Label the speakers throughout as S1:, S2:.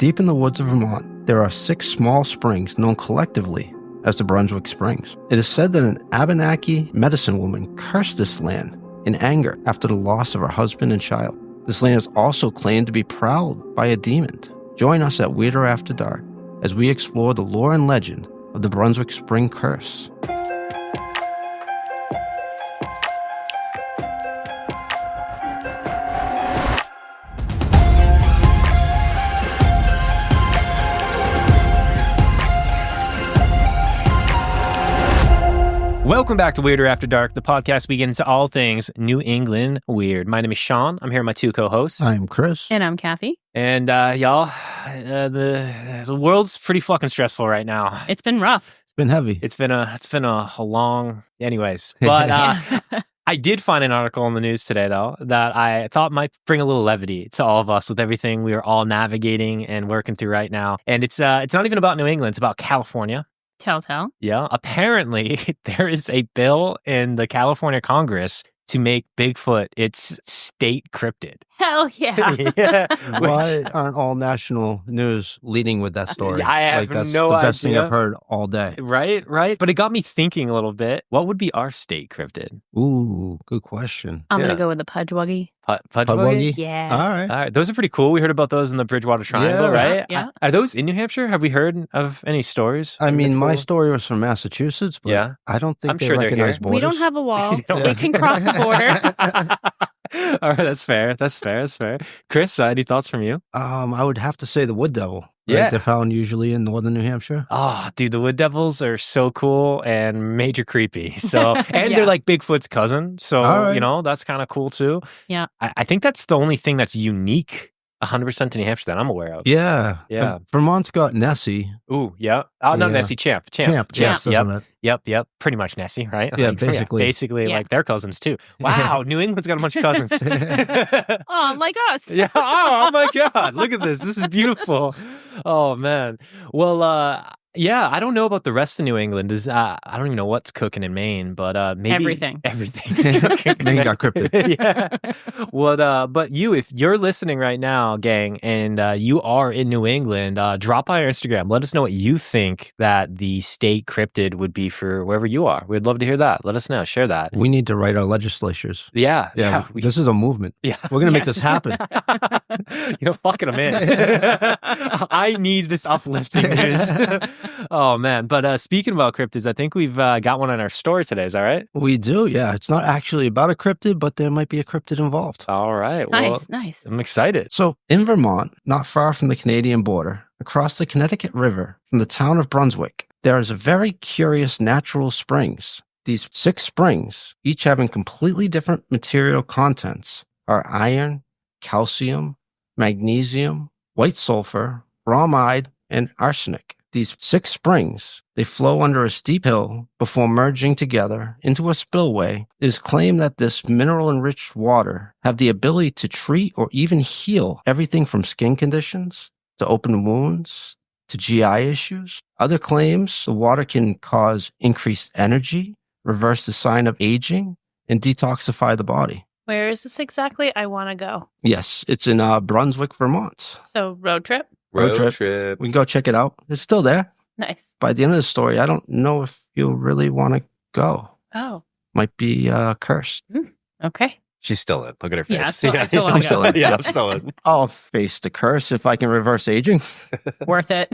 S1: Deep in the woods of Vermont, there are 6 small springs known collectively as the Brunswick Springs. It is said that an Abenaki medicine woman cursed this land in anger after the loss of her husband and child. This land is also claimed to be prowled by a demon. Join us at Weirder After Dark as we explore the lore and legend of the Brunswick Spring Curse.
S2: Welcome back to Weirder After Dark, the podcast we get into all things New England weird. My name is Sean. I'm here with my 2 co-hosts.
S1: I'm Chris.
S3: And I'm Kathy.
S2: And y'all, the world's pretty fucking stressful right now.
S3: It's been rough.
S1: It's been heavy.
S2: It's been a long, anyways. But I did find an article in the news today, though, that I thought might bring a little levity to all of us with everything we are all navigating and working through right now. And it's not even about New England. It's about California.
S3: Telltale.
S2: Yeah. Apparently, there is a bill in the California Congress to make Bigfoot its state cryptid.
S3: Hell yeah.
S2: Yeah.
S1: Why aren't all national news leading with that story?
S2: I have
S1: that's
S2: no
S1: the best
S2: idea.
S1: thing I've heard all day.
S2: Right. But it got me thinking a little bit. What would be our state cryptid?
S1: Ooh, good question.
S3: I'm going to go with the Pudgewuggy.
S2: Pudgewuggy?
S3: Yeah.
S1: All right.
S2: Those are pretty cool. We heard about those in the Bridgewater Triangle,
S1: Yeah.
S2: right?
S3: Yeah.
S2: Are those in New Hampshire? Have we heard of any stories?
S1: I mean, my
S2: Mythical?
S1: story was from Massachusetts, but
S2: Yeah.
S1: I don't think
S2: I'm
S1: they
S2: sure they're
S1: recognize
S2: here.
S1: borders.
S3: We don't have a wall.
S2: Yeah.
S3: We can cross the border.
S2: All right, that's fair. Chris, any thoughts from you?
S1: I would have to say the wood devil. Right?
S2: Yeah.
S1: They're found usually in northern New Hampshire.
S2: Oh, dude, the wood devils are so cool and major creepy. So, and
S3: Yeah.
S2: they're like Bigfoot's cousin. So,
S1: All right.
S2: you know, that's kind of cool too.
S3: Yeah.
S2: I think that's the only thing that's unique 100% to New Hampshire that I'm aware of.
S1: Yeah.
S2: Yeah.
S1: Vermont's got Nessie.
S2: Ooh, yeah. Oh, no,
S1: Yeah.
S2: Nessie, Champ.
S1: Yes, that's
S2: Yep.
S1: what
S2: Yep. Pretty much Nessie, right?
S1: Yeah,
S2: Like,
S1: basically.
S2: Basically,
S3: Yeah.
S2: like their cousins too. Wow, New England's got a bunch of cousins.
S3: Oh, like us.
S2: Yeah. Oh my God. Look at this. This is beautiful. Oh man. Well, yeah, I don't know about the rest of New England. I don't even know what's cooking in Maine, but maybe
S3: Everything.
S2: Everything's cooking.
S1: Maine got cryptid.
S2: Yeah. But if you're listening right now, gang, and you are in New England, drop by our Instagram. Let us know what you think that the state cryptid would be for wherever you are. We'd love to hear that. Let us know. Share that.
S1: We need to write our legislatures.
S2: Yeah.
S1: Yeah. This is a movement.
S2: Yeah.
S1: We're going to make
S3: Yes.
S1: this happen.
S2: Fucking them in. I need this uplifting news. Oh, man. But speaking about cryptids, I think we've got one on our story today. Is that right?
S1: We do, yeah. It's not actually about a cryptid, but there might be a cryptid involved.
S2: All right. Well,
S3: Nice.
S2: I'm excited.
S1: So, in Vermont, not far from the Canadian border, across the Connecticut River from the town of Brunswick, there is a very curious natural springs. These 6 springs, each having completely different material contents, are iron, calcium, magnesium, white sulfur, bromide, and arsenic. These 6 springs, they flow under a steep hill before merging together into a spillway. It is claimed that this mineral-enriched water have the ability to treat or even heal everything from skin conditions to open wounds to GI issues. Other claims the water can cause increased energy, reverse the sign of aging, and detoxify the body.
S3: Where is this exactly? I want to go.
S1: Yes, it's in Brunswick, Vermont.
S3: So, road trip?
S1: Road trip. We can go check it out. It's still there.
S3: Nice.
S1: By the end of the story, I don't know if you'll really want to go.
S3: Oh,
S1: Might be cursed.
S3: okay.
S2: She's still in. Look at her face.
S3: Yeah, I still wanna
S1: I'm still in.
S2: Yeah, I'm still in.
S1: I'll face the curse if I can reverse aging.
S3: Worth it.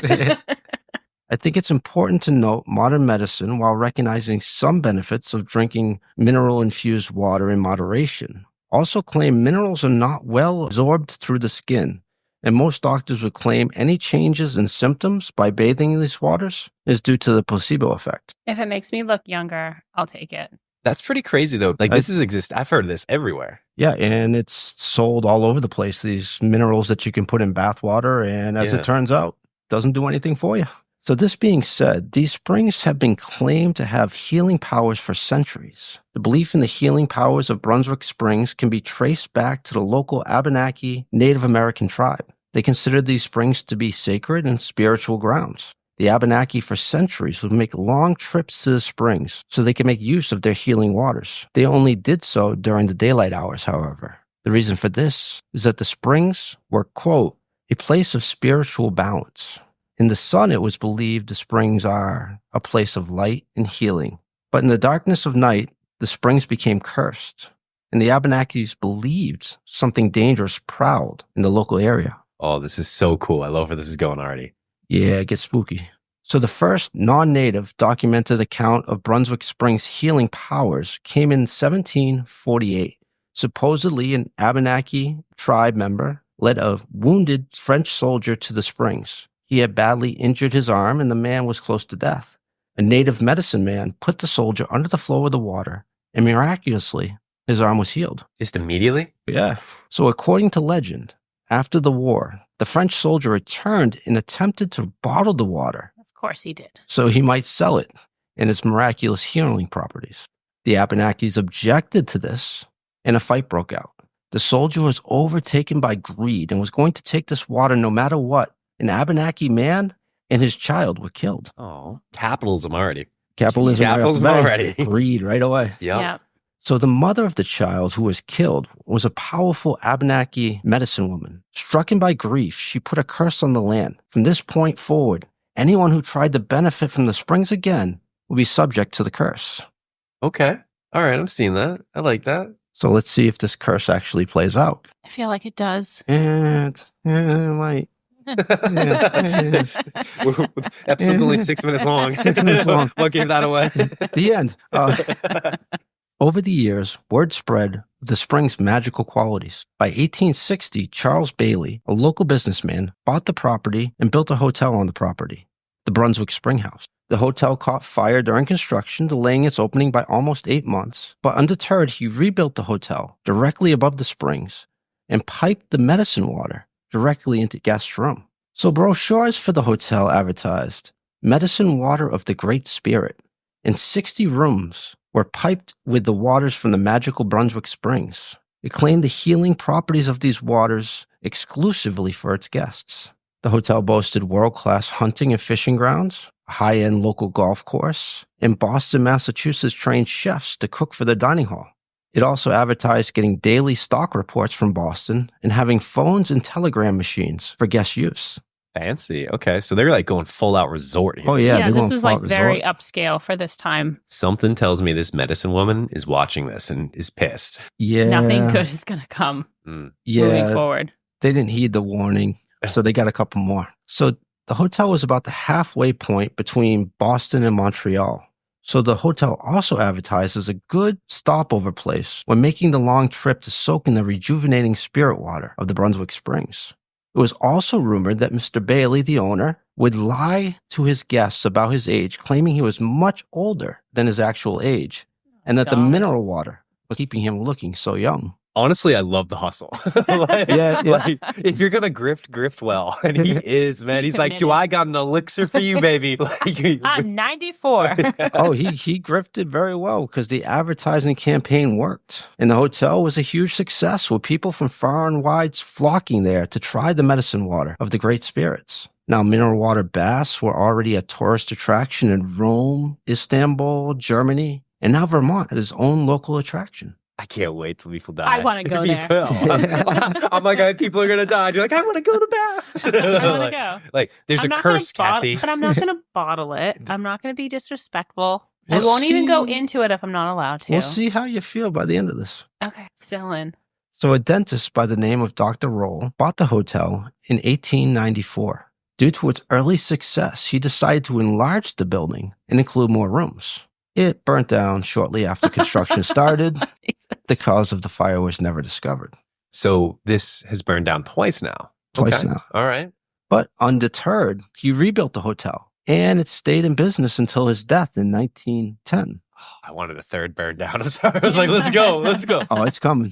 S1: I think it's important to note modern medicine, while recognizing some benefits of drinking mineral-infused water in moderation, also claim minerals are not well absorbed through the skin. And most doctors would claim any changes in symptoms by bathing in these waters is due to the placebo effect.
S3: If it makes me look younger, I'll take it.
S2: That's pretty crazy, though. Like, this I've heard of this everywhere.
S1: Yeah, and it's sold all over the place, these minerals that you can put in bath water, and as it turns out, doesn't do anything for you. So this being said, these springs have been claimed to have healing powers for centuries. The belief in the healing powers of Brunswick Springs can be traced back to the local Abenaki Native American tribe. They considered these springs to be sacred and spiritual grounds. The Abenaki for centuries would make long trips to the springs so they could make use of their healing waters. They only did so during the daylight hours, however. The reason for this is that the springs were, quote, a place of spiritual balance. In the sun, it was believed the springs are a place of light and healing. But in the darkness of night, the springs became cursed, and the Abenakis believed something dangerous prowled in the local area.
S4: Oh, this is so cool. I love where this is going already.
S1: Yeah, it gets spooky. So the first non-native documented account of Brunswick Springs' healing powers came in 1748. Supposedly, an Abenaki tribe member led a wounded French soldier to the springs. He had badly injured his arm, and the man was close to death. A native medicine man put the soldier under the flow of the water, and miraculously, his arm was healed.
S4: Just immediately?
S1: Yeah. So according to legend, after the war, the French soldier returned and attempted to bottle the water.
S3: Of course he did.
S1: So he might sell it and its miraculous healing properties. The Abenakis objected to this, and a fight broke out. The soldier was overtaken by greed and was going to take this water no matter what. An Abenaki man and his child were killed.
S4: Oh, capitalism already.
S1: Capitalism
S4: already.
S1: Greed right away.
S4: Yep.
S1: So the mother of the child who was killed was a powerful Abenaki medicine woman. Stricken by grief, she put a curse on the land. From this point forward, anyone who tried to benefit from the springs again would be subject to the curse.
S4: Okay. All right. I'm seeing that. I like that.
S1: So let's see if this curse actually plays out.
S3: I feel like it does.
S1: And might.
S4: Episode's only 6 minutes long.
S1: 6 minutes long.
S4: What gave that away?
S1: The end. Over the years, word spread of the spring's magical qualities. By 1860, Charles Bailey, a local businessman, bought the property and built a hotel on the property, the Brunswick Spring House. The hotel caught fire during construction, delaying its opening by almost 8 months. But undeterred, he rebuilt the hotel directly above the springs and piped the medicine water directly into guest room. So brochures for the hotel advertised medicine water of the Great Spirit, and 60 rooms were piped with the waters from the magical Brunswick Springs. It claimed the healing properties of these waters exclusively for its guests. The hotel boasted world-class hunting and fishing grounds, a high-end local golf course, and Boston, Massachusetts trained chefs to cook for the dining hall. It also advertised getting daily stock reports from Boston and having phones and telegram machines for guest use.
S4: Fancy. Okay. So they're like going full out resort here.
S1: Oh, yeah.
S3: Yeah,
S1: they're
S3: this
S1: going
S3: was
S1: full
S3: like
S1: out
S3: very
S1: resort.
S3: upscale for this time.
S4: Something tells me this medicine woman is watching this and is pissed.
S1: Yeah.
S3: Nothing good is going to come moving
S1: Yeah.
S3: forward.
S1: They didn't heed the warning, so they got a couple more. So the hotel was about the halfway point between Boston and Montreal. So the hotel also advertised as a good stopover place when making the long trip to soak in the rejuvenating spirit water of the Brunswick Springs. It was also rumored that Mr. Bailey, the owner, would lie to his guests about his age, claiming he was much older than his actual age, and that the
S3: God.
S1: mineral water was keeping him looking so young.
S4: Honestly, I love the hustle. Like,
S1: Yeah.
S4: like, if you're gonna grift well, and he is, man. He's like, "Do I got an elixir for you, baby?" Like,
S3: I'm 94.
S1: Oh, he grifted very well because the advertising campaign worked. And the hotel was a huge success with people from far and wide flocking there to try the medicine water of the great spirits. Now, mineral water baths were already a tourist attraction in Rome, Istanbul, Germany, and now Vermont had its own local attraction.
S4: I can't wait till people die.
S3: I wanna go
S4: Me
S3: there.
S4: too. I'm like, people are gonna die. You're like, I want to go to the bath.
S3: I want
S4: like,
S3: to go.
S4: like, there's
S3: I'm
S4: a
S3: not gonna
S4: curse, Kathy.
S3: But I'm not going to bottle it. I'm not going to be disrespectful. I
S1: We'll
S3: won't even go
S1: see.
S3: into it if I'm not allowed to.
S1: We'll see how you feel by the end of this.
S3: Okay, still in.
S1: So a dentist by the name of Dr. Roll bought the hotel in 1894. Due to its early success, he decided to enlarge the building and include more rooms. It burnt down shortly after construction started.
S3: Jesus.
S1: The cause of the fire was never discovered.
S4: So this has burned down twice now.
S1: Twice now.
S4: All right.
S1: But undeterred, he rebuilt the hotel, and it stayed in business until his death in 1910.
S4: I wanted a third burn down. I'm sorry. I was like, let's go. Let's go.
S1: Oh, it's coming.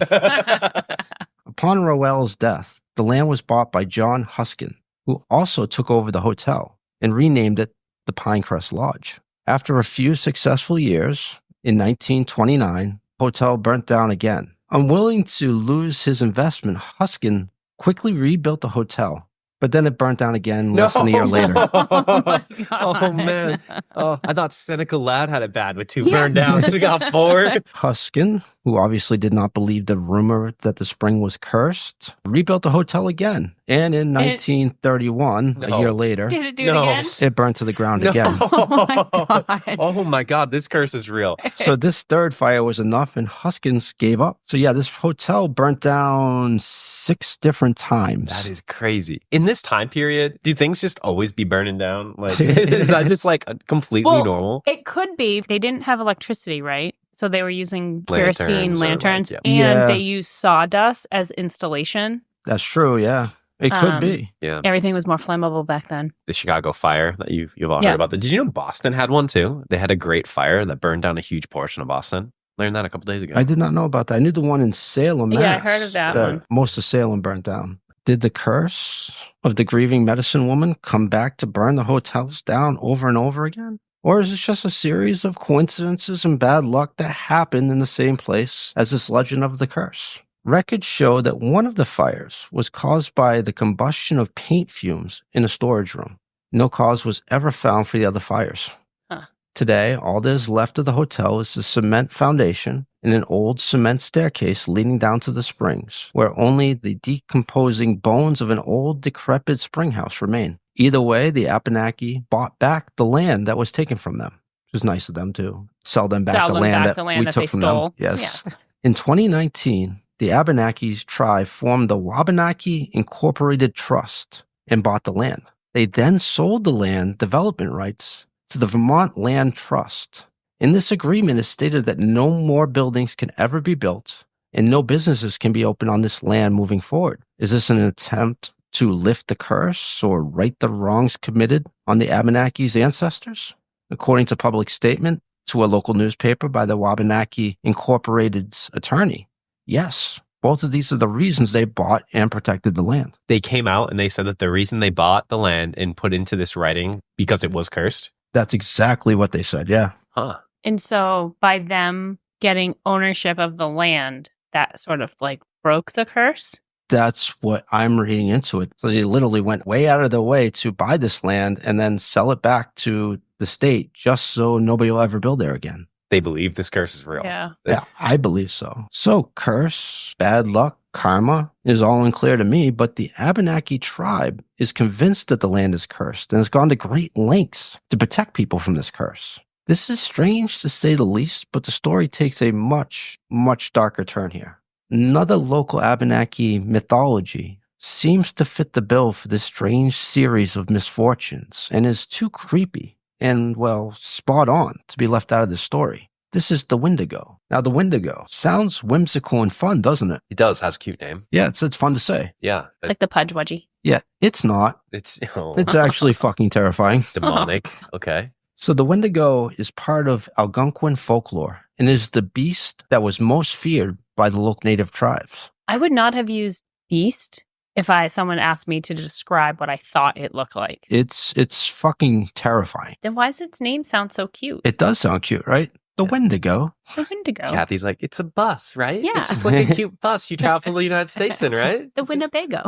S1: Upon Rowell's death, the land was bought by John Huskin, who also took over the hotel and renamed it the Pinecrest Lodge. After a few successful years, in 1929, the hotel burnt down again. Unwilling to lose his investment, Huskin quickly rebuilt the hotel But then it burnt down again less than a year later.
S3: Oh my
S4: Oh,
S3: God.
S4: man. Oh, I thought Seneca Lad had it bad with 2 burned down. So we got 4.
S1: Huskin, who obviously did not believe the rumor that the spring was cursed, rebuilt the hotel again. And in 1931, a year later,
S3: Did it do
S4: No.
S3: it again?
S1: it burned to the ground again.
S3: Oh my God.
S4: Oh my God, this curse is real.
S1: So this third fire was enough and Huskins gave up. So yeah, this hotel burnt down 6 different times.
S4: That is crazy. In this time period, do things just always be burning down? Like, is that just like completely
S3: Well,
S4: normal?
S3: It could be. They didn't have electricity, right? So they were using
S4: Lanterns
S3: kerosene
S4: or
S3: lanterns,
S4: like,
S3: and
S1: Yeah.
S3: they used sawdust as installation.
S1: That's true, yeah. It could be.
S4: Yeah.
S3: Everything was more flammable back then.
S4: The Chicago fire that you've all
S3: Yeah.
S4: heard about. Did you know Boston had one too? They had a great fire that burned down a huge portion of Boston. Learned that a couple days ago.
S1: I did not know about that. I knew the one in Salem, Mass.
S3: Yeah, I heard of that one.
S1: Most of Salem burnt down. Did the curse of the grieving medicine woman come back to burn the hotels down over and over again? Or is it just a series of coincidences and bad luck that happened in the same place as this legend of the curse? Records show that one of the fires was caused by the combustion of paint fumes in a storage room. No cause was ever found for the other fires.
S3: Huh.
S1: Today, all that is left of the hotel is the cement foundation and an old cement staircase leading down to the springs, where only the decomposing bones of an old, decrepit spring house remain. Either way, the Abenaki bought back the land that was taken from them. It was nice of them to sell them back the land that we took
S3: they
S1: from
S3: stole.
S1: them. Yes.
S3: Yeah.
S1: In 2019, the Abenaki tribe formed the Wabanaki Incorporated Trust and bought the land. They then sold the land development rights to the Vermont Land Trust. In this agreement, it stated that no more buildings can ever be built and no businesses can be opened on this land moving forward. Is this an attempt to lift the curse or right the wrongs committed on the Abenaki's ancestors? According to public statement to a local newspaper by the Wabanaki Incorporated's attorney, yes, both of these are the reasons they bought and protected the land.
S4: They came out and they said that the reason they bought the land and put into this writing because it was cursed.
S1: That's exactly what they said, yeah.
S4: Huh.
S3: And so by them getting ownership of the land, that sort of like broke the curse.
S1: That's what I'm reading into it. So they literally went way out of their way to buy this land and then sell it back to the state just so nobody will ever build there again.
S4: They believe this curse is real.
S3: Yeah.
S1: Yeah, I believe so. So curse, bad luck, karma is all unclear to me, but the Abenaki tribe is convinced that the land is cursed and has gone to great lengths to protect people from this curse. This is strange to say the least, but the story takes a much, much darker turn here. Another local Abenaki mythology seems to fit the bill for this strange series of misfortunes and is too creepy and, well, spot on to be left out of the story. This is the Wendigo. Now, the Wendigo sounds whimsical and fun, doesn't it?
S4: It does. Has a cute name.
S1: Yeah, it's fun to say.
S4: Yeah.
S3: It's like the Pudge Wedgie.
S1: Yeah, it's not.
S4: It's
S1: It's actually fucking terrifying.
S4: demonic. Okay.
S1: So the Wendigo is part of Algonquian folklore and is the beast that was most feared by the local native tribes.
S3: I would not have used beast if someone asked me to describe what I thought it looked like.
S1: It's fucking terrifying.
S3: Then why does its name sound so cute?
S1: It does sound cute, right? The Wendigo.
S3: The Wendigo.
S4: Kathy's like, it's a bus, right?
S3: Yeah.
S4: It's just like a cute bus you travel the United States in, right?
S3: The Winnebago.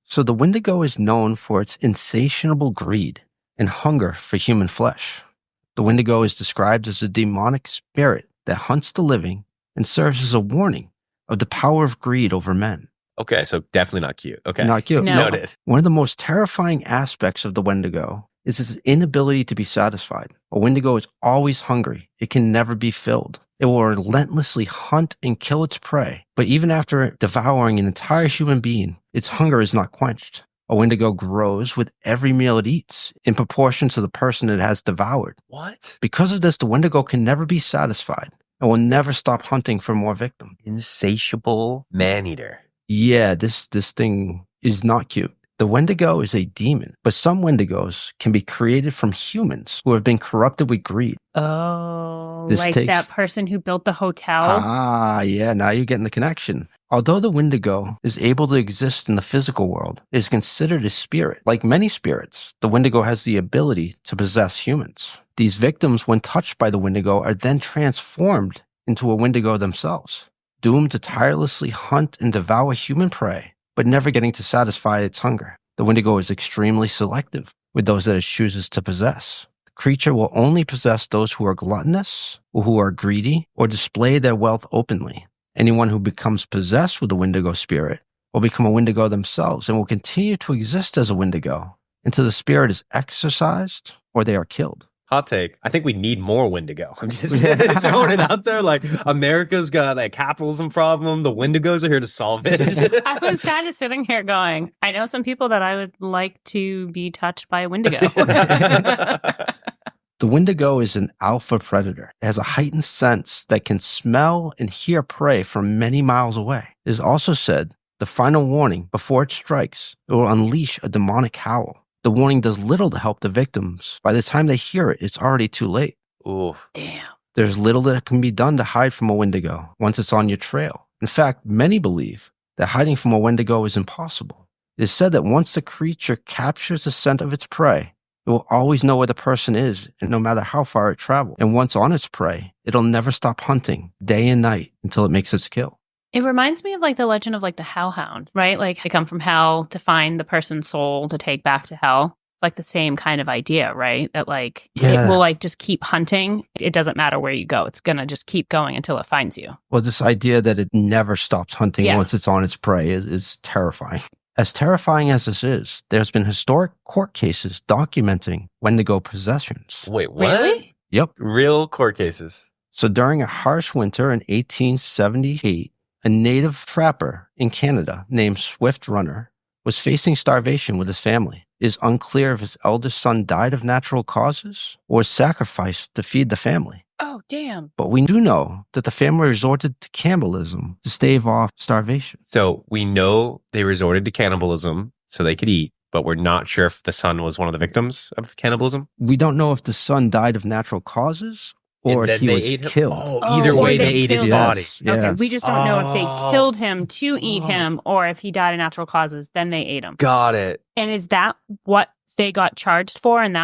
S1: So the Wendigo is known for its insatiable greed and hunger for human flesh. The Wendigo is described as a demonic spirit that hunts the living and serves as a warning of the power of greed over men.
S4: Okay, so definitely not cute. Okay.
S1: Not cute.
S3: No.
S4: Noted.
S1: One of the most terrifying aspects of the Wendigo is its inability to be satisfied. A Wendigo is always hungry. It can never be filled. It will relentlessly hunt and kill its prey. But even after devouring an entire human being, its hunger is not quenched. A Wendigo grows with every meal it eats in proportion to the person it has devoured.
S4: What?
S1: Because of this, the Wendigo can never be satisfied and will never stop hunting for more victims.
S4: Insatiable man-eater.
S1: Yeah, this thing is not cute. The Wendigo is a demon, but some Wendigos can be created from humans who have been corrupted with greed.
S3: Oh,
S1: This
S3: like
S1: takes-
S3: that person who built the hotel.
S1: Ah, yeah, now you're getting the connection. Although the Wendigo is able to exist in the physical world, it is considered a spirit. Like many spirits, the Wendigo has the ability to possess humans. These victims, when touched by the Wendigo, are then transformed into a Wendigo themselves, doomed to tirelessly hunt and devour human prey but never getting to satisfy its hunger. The Wendigo is extremely selective with those that it chooses to possess. The creature will only possess those who are gluttonous, or who are greedy, or display their wealth openly. Anyone who becomes possessed with the Wendigo spirit will become a Wendigo themselves and will continue to exist as a Wendigo until the spirit is exorcised or they are killed.
S4: Hot take. I think we need more Wendigo. I'm just throwing it out there. Like, America's got a capitalism problem. The Wendigos are here to solve it.
S3: I was kind of sitting here going, I know some people that I would like to be touched by a Wendigo.
S1: The Wendigo is an alpha predator. It has a heightened sense that can smell and hear prey from many miles away. It is also said the final warning before it strikes, it will unleash a demonic howl. The warning does little to help the victims. By the time they hear it, it's already too late.
S4: Ooh.
S3: Damn.
S1: There's little that can be done to hide from a Wendigo once it's on your trail. In fact, many believe that hiding from a Wendigo is impossible. It is said that once the creature captures the scent of its prey, it will always know where the person is, and no matter how far it travels. And once on its prey, it'll never stop hunting day and night until it makes its kill.
S3: It reminds me of like the legend of like the hellhound, right? Like they come from hell to find the person's soul to take back to hell. It's like the same kind of idea, right? That like it will like just keep hunting. It doesn't matter where you go. It's going to just keep going until it finds you.
S1: Well, this idea that it never stops hunting once it's on its prey is terrifying. As terrifying as this is, there's been historic court cases documenting Wendigo possessions.
S4: Wait, what?
S3: Really?
S1: Yep.
S4: Real court cases.
S1: So during a harsh winter in 1878, a native trapper in Canada named Swift Runner was facing starvation with his family. It is unclear if his eldest son died of natural causes or was sacrificed to feed the family.
S3: Oh, damn.
S1: But we do know that the family resorted to cannibalism to stave off starvation.
S4: So we know they resorted to cannibalism so they could eat, but we're not sure if the son was one of the victims of cannibalism.
S1: We don't know if the son died of natural causes or if he was killed.
S4: Oh, either way, they ate his body.
S1: Yes.
S3: Okay, we just don't know if they killed him to eat him or if he died of natural causes, then they ate him.
S4: Got it.
S3: And is that what they got charged for? And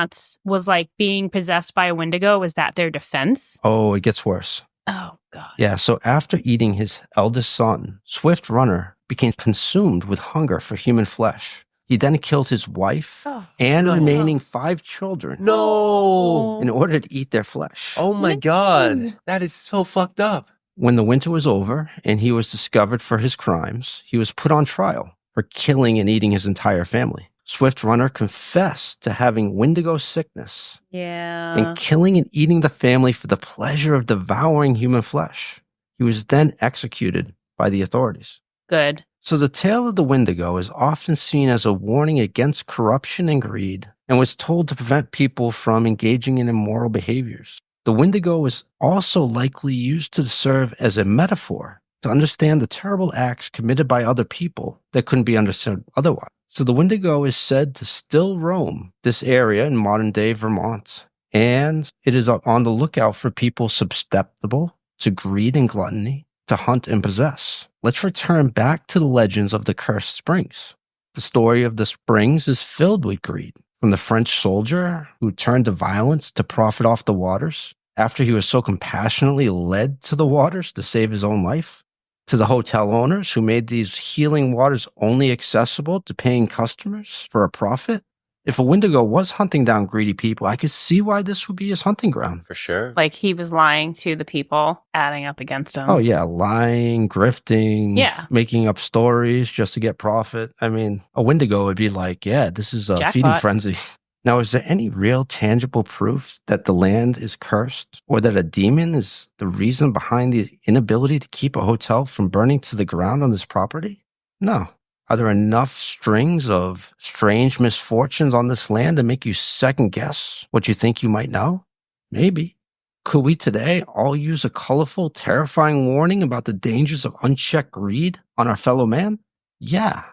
S3: was like being possessed by a Wendigo? Was that their defense?
S1: Oh, it gets worse.
S3: Oh, God.
S1: Yeah, so after eating his eldest son, Swift Runner became consumed with hunger for human flesh. He then killed his wife and remaining 5 children.
S4: No!
S1: In order to eat their flesh.
S4: Oh my God. That is so fucked up.
S1: When the winter was over and he was discovered for his crimes, he was put on trial for killing and eating his entire family. Swift Runner confessed to having Wendigo sickness and killing and eating the family for the pleasure of devouring human flesh. He was then executed by the authorities.
S3: Good.
S1: So the tale of the Wendigo is often seen as a warning against corruption and greed and was told to prevent people from engaging in immoral behaviors. The Wendigo is also likely used to serve as a metaphor to understand the terrible acts committed by other people that couldn't be understood otherwise. So the Wendigo is said to still roam this area in modern-day Vermont, and it is on the lookout for people susceptible to greed and gluttony to hunt and possess. Let's return back to the legends of the cursed springs. The story of the springs is filled with greed, from the French soldier who turned to violence to profit off the waters after he was so compassionately led to the waters to save his own life, to the hotel owners who made these healing waters only accessible to paying customers for a profit. If a Wendigo was hunting down greedy people, I could see why this would be his hunting ground.
S4: For sure.
S3: Like he was lying to the people, adding up against him.
S1: Oh, yeah. Lying, grifting, making up stories just to get profit. I mean, a Wendigo would be like, yeah, this is a feeding frenzy. Now, is there any real tangible proof that the land is cursed or that a demon is the reason behind the inability to keep a hotel from burning to the ground on this property? No. Are there enough strings of strange misfortunes on this land to make you second guess what you think you might know? Maybe. Could we today all use a colorful, terrifying warning about the dangers of unchecked greed on our fellow man? Yeah,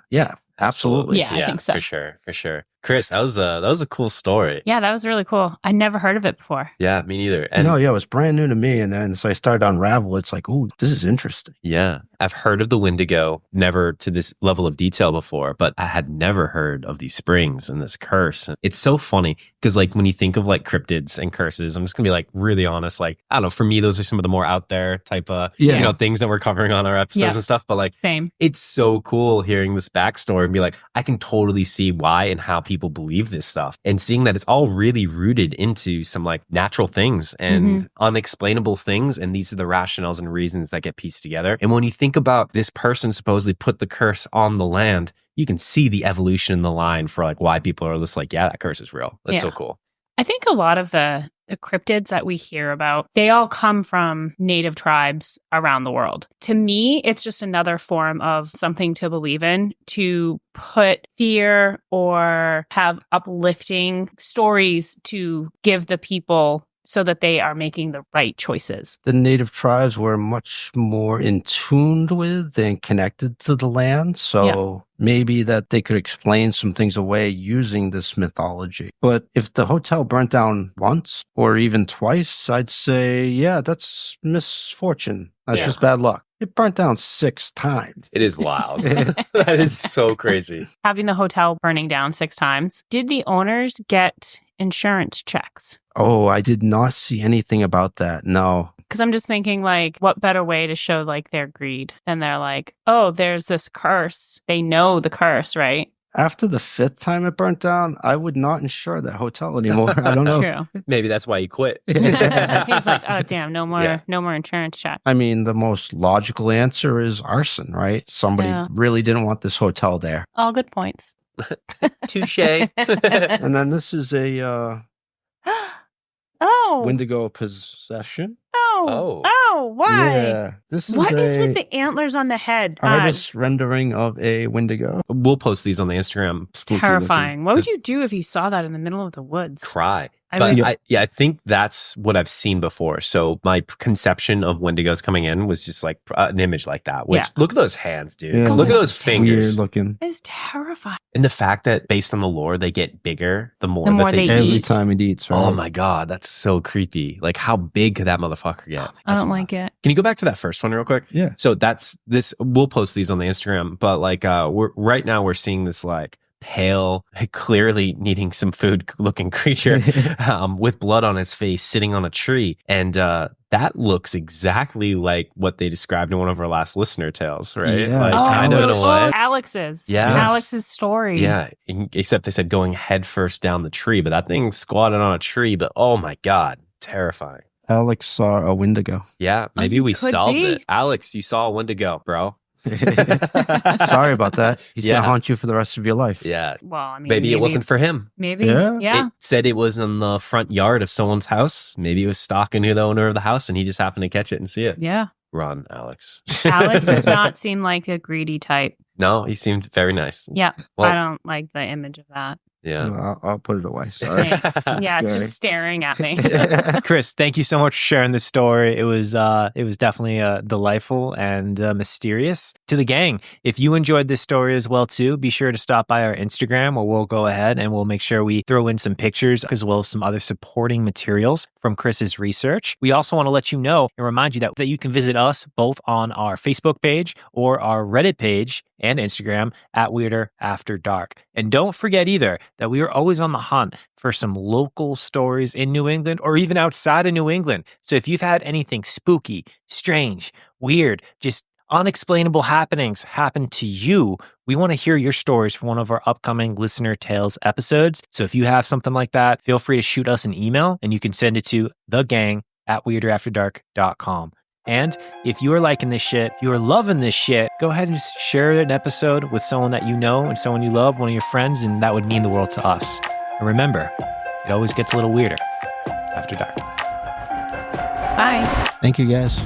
S1: absolutely.
S3: Yeah, I think so.
S4: For sure. Chris, that was a cool story.
S3: Yeah, that was really cool. I never heard of it before.
S4: Yeah, me neither. And
S1: No, yeah, it was brand new to me. And then so I started to unravel. It's like, ooh, this is interesting.
S4: yeah, I've heard of the Wendigo, never to this level of detail before, but I had never heard of these springs and this curse. It's so funny because like when you think of like cryptids and curses, I'm just gonna be like really honest. Like, I don't know, for me, those are some of the more out there type of, things that we're covering on our episodes and stuff. But like,
S3: same.
S4: It's so cool hearing this backstory and be like, I can totally see why and how people believe this stuff, and seeing that it's all really rooted into some like natural things and unexplainable things. And these are the rationales and reasons that get pieced together. And when you think about this person supposedly put the curse on the land, you can see the evolution in the line for like why people are just like, yeah, that curse is real. That's so cool.
S3: I think a lot of the cryptids that we hear about, they all come from native tribes around the world. To me, it's just another form of something to believe in, to put fear or have uplifting stories to give the people so that they are making the right choices.
S1: The native tribes were much more in tune with and connected to the land. So maybe that they could explain some things away using this mythology. But if the hotel burnt down once or even twice, I'd say, yeah, that's misfortune. That's just bad luck. It burnt down 6 times.
S4: It is wild. That is so crazy.
S3: Having the hotel burning down 6 times, did the owners get insurance checks?
S1: Oh, I did not see anything about that. No.
S3: Because I'm just thinking, like, what better way to show, like, their greed? And they're like, oh, there's this curse. They know the curse, right?
S1: After the 5th time it burnt down, I would not insure that hotel anymore. I don't know.
S3: True.
S4: Maybe that's why he quit.
S3: He's like, oh, damn, no more insurance check.
S1: I mean, the most logical answer is arson, right? Somebody really didn't want this hotel there.
S3: All good points.
S4: Touche.
S1: And then this is a Wendigo possession.
S3: Oh, why?
S1: Yeah.
S3: What is with the antlers on the head?
S1: Artist rendering of a Wendigo.
S4: We'll post these on the Instagram.
S3: It's terrifying. What would you do if you saw that in the middle of the woods?
S4: Cry. I think that's what I've seen before. So my conception of Wendigos coming in was just like an image like that. Which look at those hands, dude.
S1: Yeah,
S4: look at those fingers.
S1: Weird looking.
S3: It's terrifying.
S4: And the fact that based on the lore, they get bigger the more
S3: that
S4: they
S3: eat.
S1: Every time it eats, right?
S4: Oh my God, that's so creepy. Like, how big could that motherfucker get?
S3: I don't like it.
S4: Can you go back to that first one real quick?
S1: Yeah.
S4: So that's this. We'll post these on the Instagram, but like, right now we're seeing this like pale, clearly needing some food looking creature with blood on his face sitting on a tree. And that looks exactly like what they described in one of our last listener tales, right?
S1: Yeah.
S4: Like, kind of in a way.
S3: Alex's.
S4: Yeah.
S3: Alex's story.
S4: Yeah. Except they said going head first down the tree, but that thing squatted on a tree. But oh my God, terrifying.
S1: Alex saw a Wendigo.
S4: Yeah, maybe we
S3: could
S4: solved
S3: be.
S4: it. Alex, you saw a Wendigo, bro.
S1: Sorry about that. He's going to haunt you for the rest of your life.
S4: Yeah.
S3: Well, I mean,
S4: maybe it wasn't for him.
S3: Maybe.
S1: Yeah.
S4: It said it was in the front yard of someone's house. Maybe it was stalking who the owner of the house and he just happened to catch it and see it.
S3: Yeah.
S4: Run, Alex.
S3: Alex does not seem like a greedy type.
S4: No, he seemed very nice.
S3: Yeah.
S4: Well,
S3: I don't like the image of that.
S4: Yeah.
S1: No, I'll put it away. Sorry.
S3: Thanks. Yeah, it's just staring at me.
S2: Chris, thank you so much for sharing this story. It was definitely delightful and mysterious. To the gang, if you enjoyed this story as well too, be sure to stop by our Instagram where we'll go ahead and we'll make sure we throw in some pictures as well as some other supporting materials from Chris's research. We also want to let you know and remind you that you can visit us both on our Facebook page or our Reddit page and Instagram at Weirder After Dark. And don't forget either that we are always on the hunt for some local stories in New England or even outside of New England. So if you've had anything spooky, strange, weird, just unexplainable happenings happen to you, we want to hear your stories for one of our upcoming Listener Tales episodes. So if you have something like that, feel free to shoot us an email and you can send it to thegang@weirderafterdark.com. And if you are liking this shit, if you are loving this shit, go ahead and just share an episode with someone that you know and someone you love, one of your friends, and that would mean the world to us. And remember, it always gets a little weirder after dark.
S3: Bye.
S1: Thank you, guys.